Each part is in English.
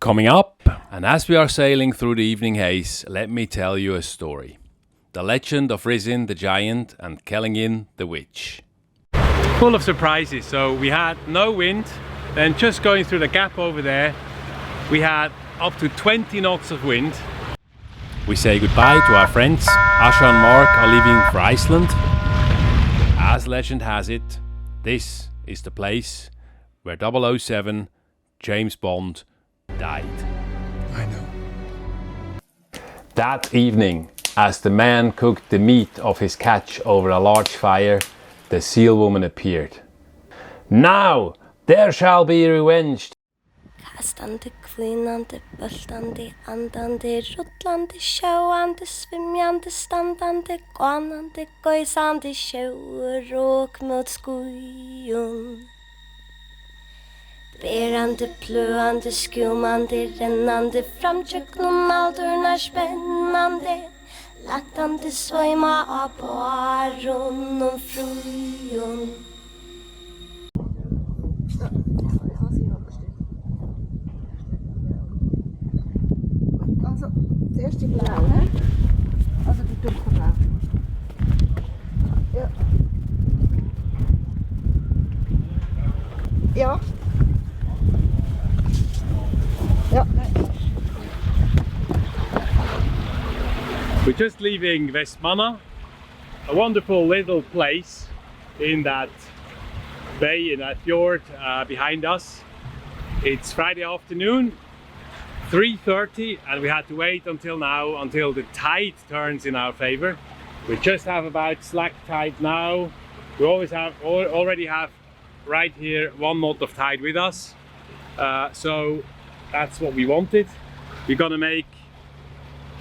Coming up, and as we are sailing through the evening haze, let me tell you a story. The legend of Risin the giant and Kellingin the witch. Full of surprises. So we had no wind, then just going through the gap over there, we had up to 20 knots of wind. We say goodbye to our friends. Asha and Mark are leaving for Iceland. As legend has it, this is the place where 007 James Bond died. I know. That evening, as the man cooked the meat of his catch over a large fire, the seal woman appeared. Now there shall be revenge. Kastandi, kvínandi, böltandi, andandi, rullandi, sjóandi, svimjandi, standandi, gonandi, gausandi, sjóur og mot skújun. Berandi, plöandi, skjumandi, rennandi, framtjöknum aldurnar spennandi, laktandi, svæma á barun og frujun. Also, zuerst die blaue, also die dunkelblaue. Ja. Ja. Ja. We're just leaving Vestmanna, a wonderful little place in that bay, in that fjord behind us. It's Friday afternoon, 3:30, and we had to wait until now, until the tide turns in our favor. We just have about slack tide now. We already have right here 1 knot of tide with us. So that's what we wanted. We're gonna make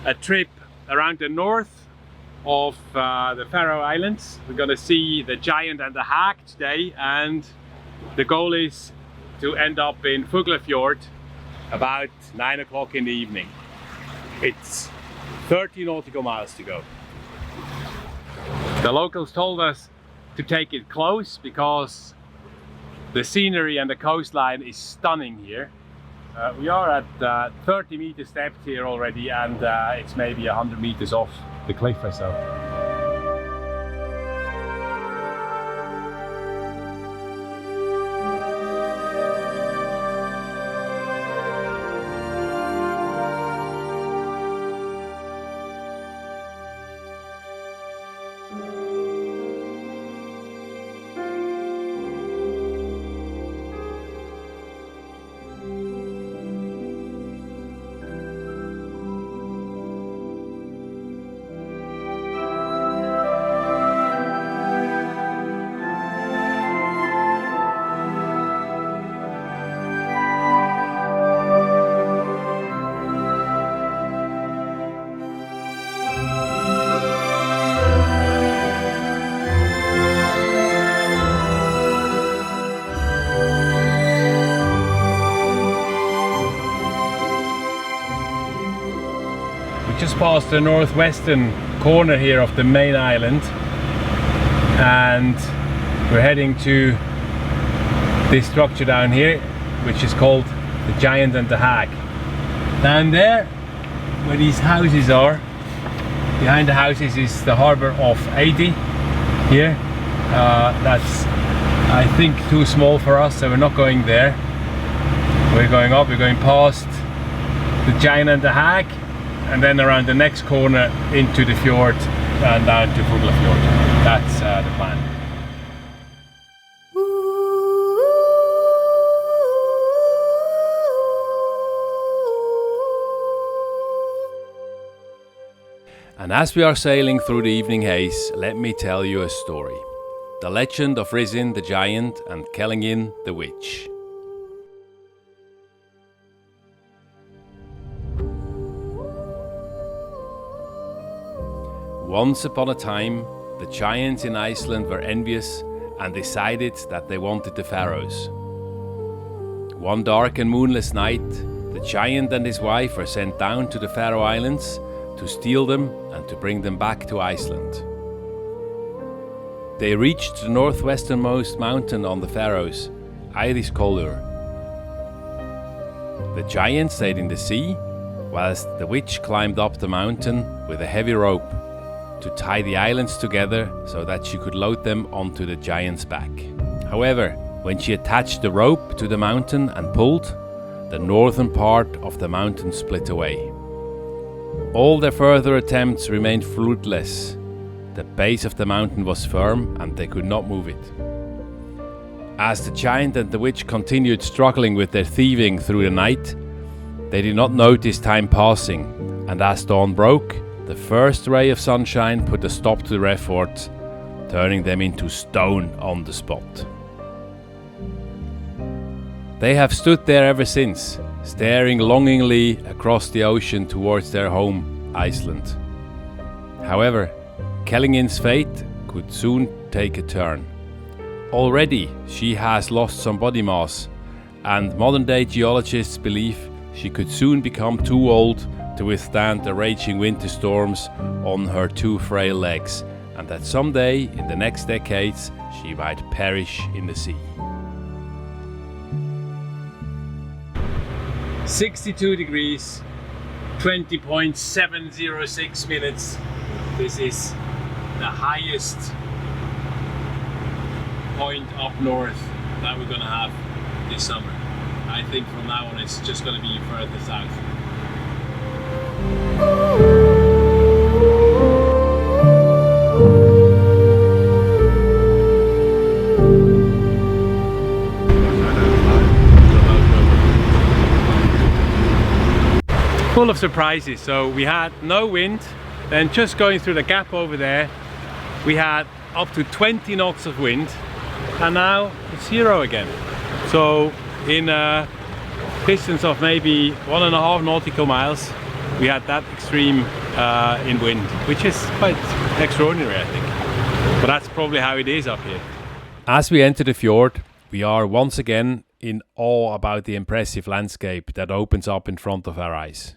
a trip around the north of the Faroe Islands. We're gonna see the giant and the hag today, and the goal is to end up in Fuglafjørður about 9 o'clock in the evening. It's 30 nautical miles to go. The locals told us to take it close because the scenery and the coastline is stunning here. We are at 30 meters depth here already, and it's maybe 100 meters off the cliff or so. Just past the northwestern corner here of the main island, and we're heading to this structure down here, which is called the Giant and the Hag. Down there, where these houses are, behind the houses is the harbor of 80 here. That's, I think, too small for us, so we're not going there. We're going up, we're going past the Giant and the Hag, and then around the next corner into the fjord and down to Fuglafjørður. That's the plan. And as we are sailing through the evening haze, let me tell you a story. The legend of Risin the giant and Kellingin the witch. Once upon a time, the giants in Iceland were envious and decided that they wanted the Faroes. One dark and moonless night, the giant and his wife were sent down to the Faroe Islands to steal them and to bring them back to Iceland. They reached the northwesternmost mountain on the Faroes, Eiríkskolur. The giant stayed in the sea, whilst the witch climbed up the mountain with a heavy rope to tie the islands together so that she could load them onto the giant's back. However, when she attached the rope to the mountain and pulled, the northern part of the mountain split away. All their further attempts remained fruitless. The base of the mountain was firm and they could not move it. As the giant and the witch continued struggling with their thieving through the night, they did not notice time passing, and as dawn broke, the first ray of sunshine put a stop to their efforts, turning them into stone on the spot. They have stood there ever since, staring longingly across the ocean towards their home, Iceland. However, Kellingin's fate could soon take a turn. Already she has lost some body mass, and modern-day geologists believe she could soon become too old to withstand the raging winter storms on her two frail legs, and that someday in the next decades she might perish in the sea. 62 degrees, 20.706 minutes. This is the highest point up north that we're gonna have this summer. I think from now on it's just gonna be further south. Full of surprises. So we had no wind, then just going through the gap over there we had up to 20 knots of wind, and now it's 0 again. So in a distance of maybe 1.5 nautical miles we had that extreme in wind, which is quite extraordinary, I think. But that's probably how it is up here. As we enter the fjord, we are once again in awe about the impressive landscape that opens up in front of our eyes.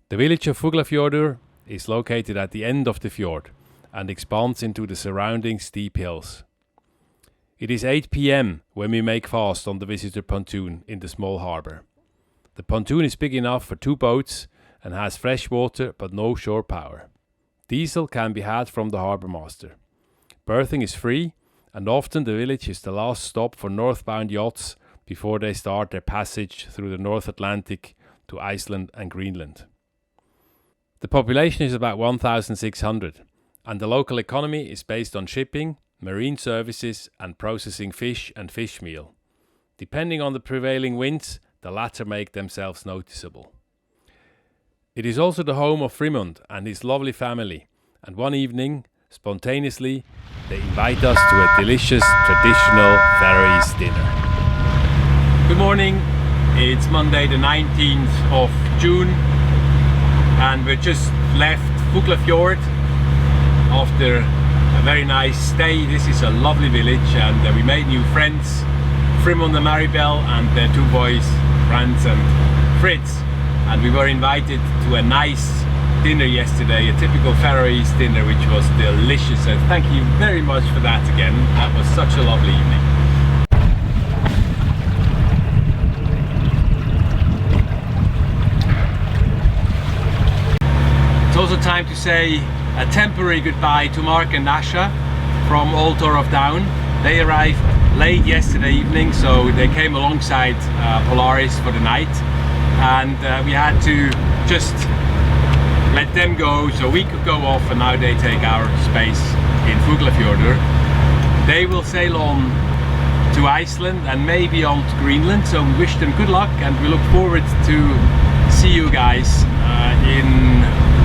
The village of Fuglafjørður is located at the end of the fjord and expands into the surrounding steep hills. It is 8 p.m. when we make fast on the visitor pontoon in the small harbour. The pontoon is big enough for 2 boats and has fresh water but no shore power. Diesel can be had from the harbour master. Berthing is free, and often the village is the last stop for northbound yachts before they start their passage through the North Atlantic to Iceland and Greenland. The population is about 1,600, and the local economy is based on shipping, marine services and processing fish and fish meal. Depending on the prevailing winds, the latter make themselves noticeable. It is also the home of Frímund and his lovely family, and one evening, spontaneously, they invite us to a delicious traditional Faroese dinner. Good morning, it's Monday the 19th of June and we just left Fuglafjørður after a very nice stay. This is a lovely village and we made new friends, Frímund and Maribel and their 2 boys, Franz and Fritz, and we were invited to a nice dinner yesterday, a typical Faroese dinner which was delicious, so thank you very much for that again. That was such a lovely evening. It's also time to say a temporary goodbye to Mark and Asha from Old Tor of Down. They arrived late yesterday evening, so they came alongside Polaris for the night, and we had to just let them go so we could go off, and now they take our space in Fuglafjørður. They will sail on to Iceland and maybe on to Greenland, so we wish them good luck and we look forward to see you guys in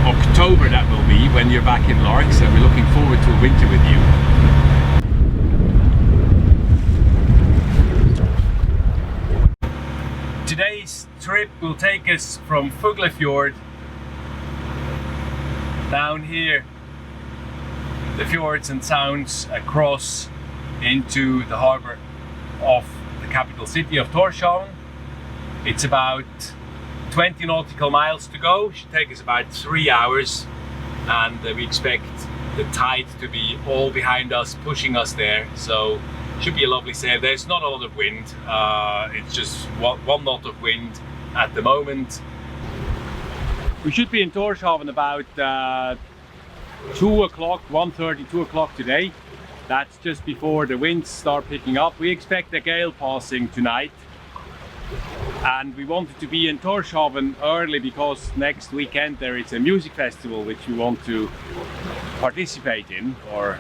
October, that will be, when you're back in Largs, and we're looking forward to a winter with you. Today's trip will take us from Fuglafjørður down here, the fjords and sounds, across into the harbour of the capital city of Tórshavn. It's about 20 nautical miles to go. It should take us about 3 hours, and we expect the tide to be all behind us, pushing us there, so it should be a lovely sail. There's not a lot of wind, it's just one knot of wind at the moment. We should be in Tórshavn about 2 o'clock, 1:30, 2 o'clock today. That's just before the winds start picking up. We expect a gale passing tonight. And we wanted to be in Tórshavn early because next weekend there is a music festival which we want to participate in, or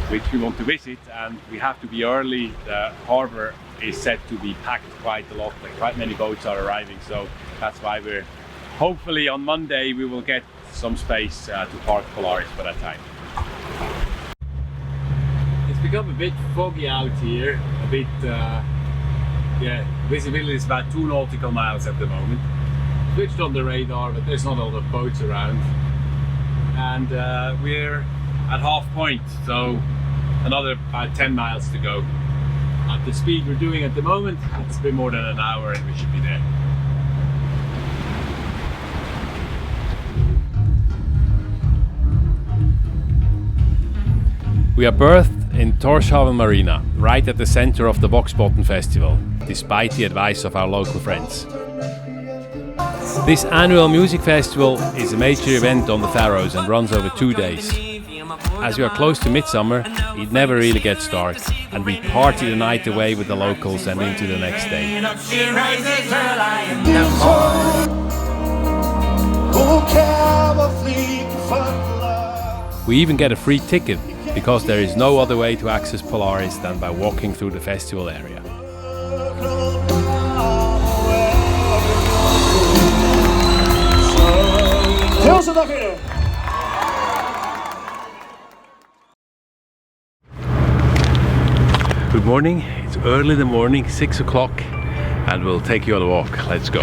which we want to visit, and we have to be early. The harbour is set to be packed quite a lot, like quite many boats are arriving, so that's why we're hopefully on Monday we will get some space to park Polaris for that time. It's become a bit foggy out here, a bit yeah, visibility is about 2 nautical miles at the moment. Switched on the radar, but there's not a lot of boats around. And we're at half point, so another about 10 miles to go. At the speed we're doing at the moment, it's a bit more than an hour and we should be there. We are berthed in Tórshavn Marina, right at the center of the Voxbótn festival, despite the advice of our local friends. This annual music festival is a major event on the Faroes and runs over 2 days. As we are close to midsummer, it never really gets dark, and we party the night away with the locals and into the next day. We even get a free ticket, because there is no other way to access Polaris than by walking through the festival area. Good morning, it's early in the morning, 6 o'clock, and we'll take you on a walk. Let's go.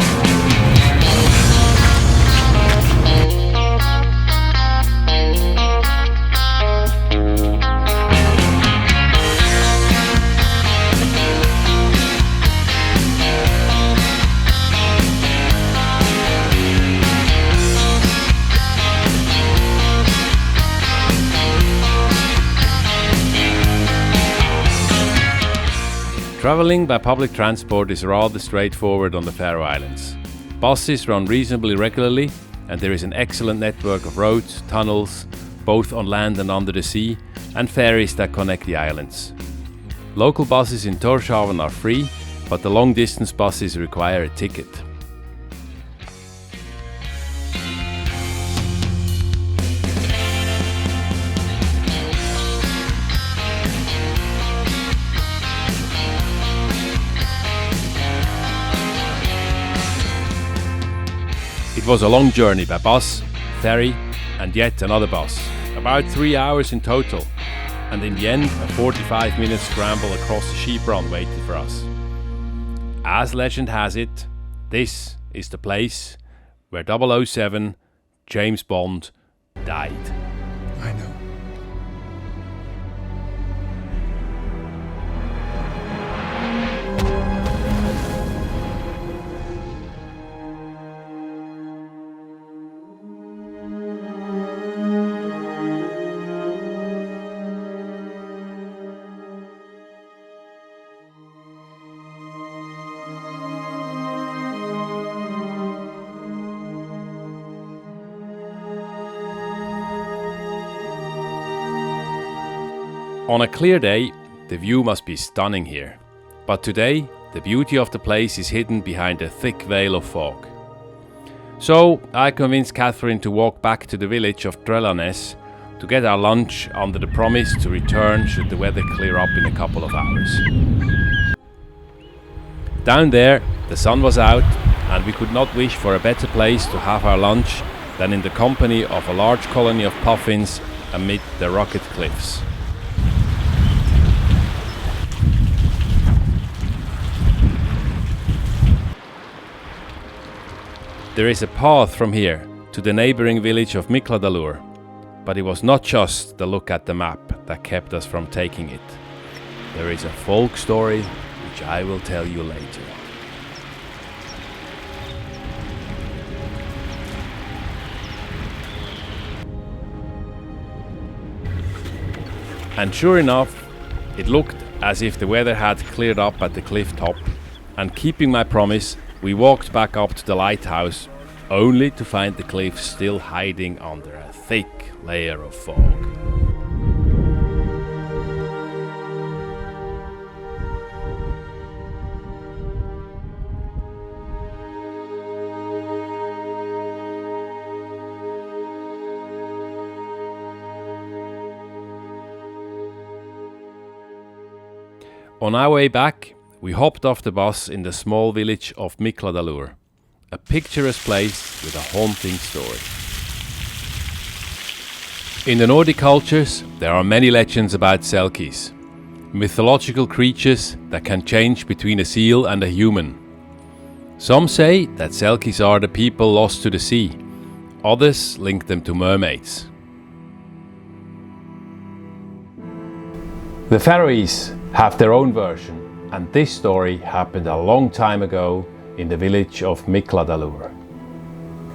Travelling by public transport is rather straightforward on the Faroe Islands. Buses run reasonably regularly, and there is an excellent network of roads, tunnels, both on land and under the sea, and ferries that connect the islands. Local buses in Tórshavn are free, but the long-distance buses require a ticket. It was a long journey by bus, ferry, and yet another bus. About 3 hours in total, and in the end a 45-minute scramble across the sheep run waited for us. As legend has it, this is the place where 007 James Bond died. I know. On a clear day, the view must be stunning here. But today, the beauty of the place is hidden behind a thick veil of fog. So I convinced Catherine to walk back to the village of Trøllanes to get our lunch under the promise to return should the weather clear up in a couple of hours. Down there, the sun was out, and we could not wish for a better place to have our lunch than in the company of a large colony of puffins amid the rugged cliffs. There is a path from here to the neighbouring village of Mikladalur, but it was not just the look at the map that kept us from taking it. There is a folk story which I will tell you later. And sure enough, it looked as if the weather had cleared up at the cliff top, and keeping my promise, we walked back up to the lighthouse, only to find the cliffs still hiding under a thick layer of fog. On our way back, we hopped off the bus in the small village of Mikladalur, a picturesque place with a haunting story. In the Nordic cultures, there are many legends about selkies, mythological creatures that can change between a seal and a human. Some say that selkies are the people lost to the sea, others link them to mermaids. The Faroese have their own version, and this story happened a long time ago in the village of Mikladalur.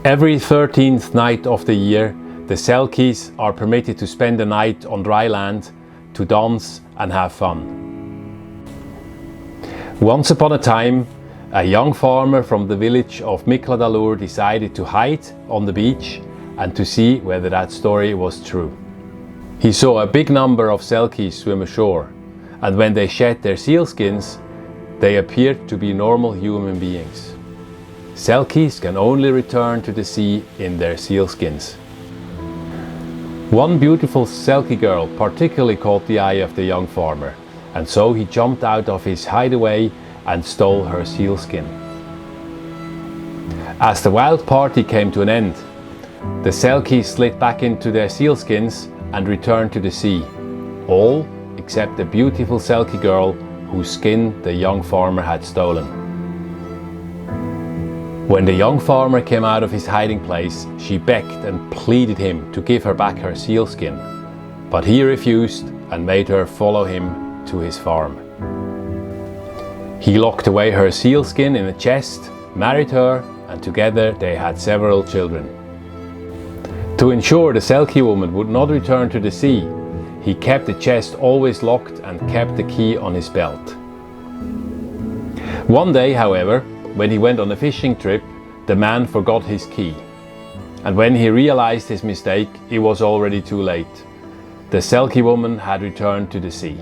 Every 13th night of the year, the selkies are permitted to spend the night on dry land to dance and have fun. Once upon a time, a young farmer from the village of Mikladalur decided to hide on the beach and to see whether that story was true. He saw a big number of selkies swim ashore, and when they shed their seal skins, they appeared to be normal human beings. Selkies can only return to the sea in their seal skins. One beautiful selkie girl particularly caught the eye of the young farmer, and so he jumped out of his hideaway and stole her seal skin. As the wild party came to an end, the selkies slid back into their seal skins and returned to the sea, all except the beautiful selkie girl whose skin the young farmer had stolen. When the young farmer came out of his hiding place, she begged and pleaded him to give her back her seal skin, but he refused and made her follow him to his farm. He locked away her seal skin in a chest, married her, and together they had several children. To ensure the selkie woman would not return to the sea, he kept the chest always locked and kept the key on his belt. One day, however, when he went on a fishing trip, the man forgot his key. And when he realized his mistake, it was already too late. The selkie woman had returned to the sea.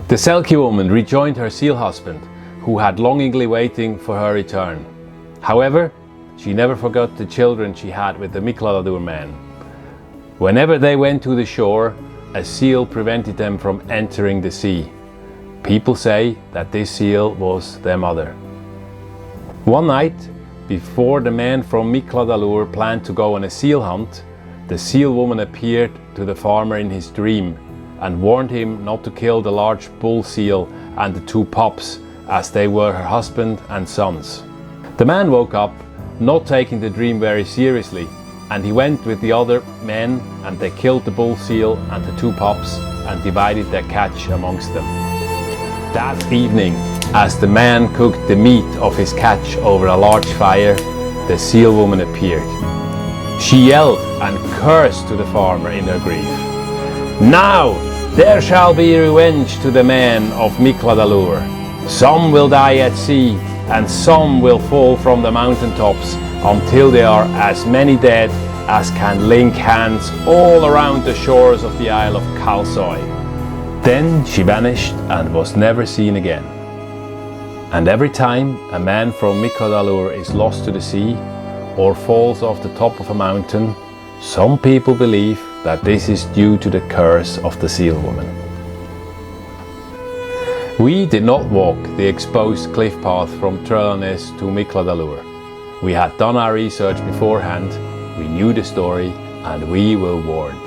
The selkie woman rejoined her seal husband, who had longingly waiting for her return. However, she never forgot the children she had with the Mikladalur man. Whenever they went to the shore, a seal prevented them from entering the sea. People say that this seal was their mother. One night, before the man from Mikladalur planned to go on a seal hunt, the seal woman appeared to the farmer in his dream and warned him not to kill the large bull seal and the two pups, as they were her husband and sons. The man woke up, not taking the dream very seriously, and he went with the other men and they killed the bull seal and the two pups and divided their catch amongst them. That evening, as the man cooked the meat of his catch over a large fire, the seal woman appeared. She yelled and cursed to the farmer in her grief. "Now there shall be revenge to the men of Mikladalur. Some will die at sea and some will fall from the mountain tops, until there are as many dead as can link hands all around the shores of the Isle of Kalsoy." Then she vanished and was never seen again. And every time a man from Mikladalur is lost to the sea or falls off the top of a mountain, some people believe that this is due to the curse of the seal woman. We did not walk the exposed cliff path from Trøllanes to Mikladalur. We had done our research beforehand, we knew the story, and we were warned.